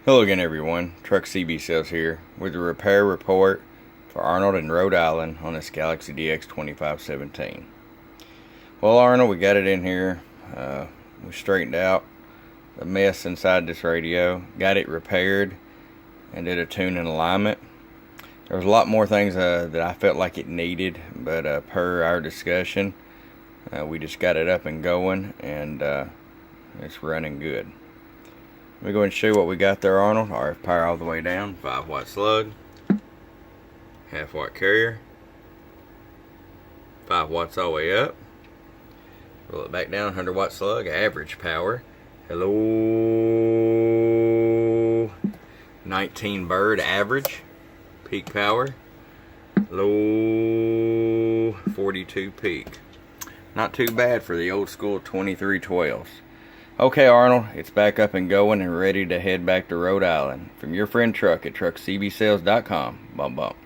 Hello again everyone, Truck CB Sales here with a repair report for Arnold in Rhode Island on this Galaxy DX 2517. Well Arnold, we got it in here. We straightened out the mess inside this radio, got it repaired and did a tune and alignment. There was a lot more things that I felt like it needed, but per our discussion, we just got it up and going, and it's running good. Let me go ahead and show you what we got there, Arnold. RF power all the way down, 5-watt slug, half-watt carrier, 5 watts all the way up. Roll it back down, 100-watt slug, average power. Hello, 19 bird average, peak power. Low, 42 peak. Not too bad for the old school 2312s. Okay Arnold, it's back up and going and ready to head back to Rhode Island. From your friend Truck at truckcbsales.com. Bump bump.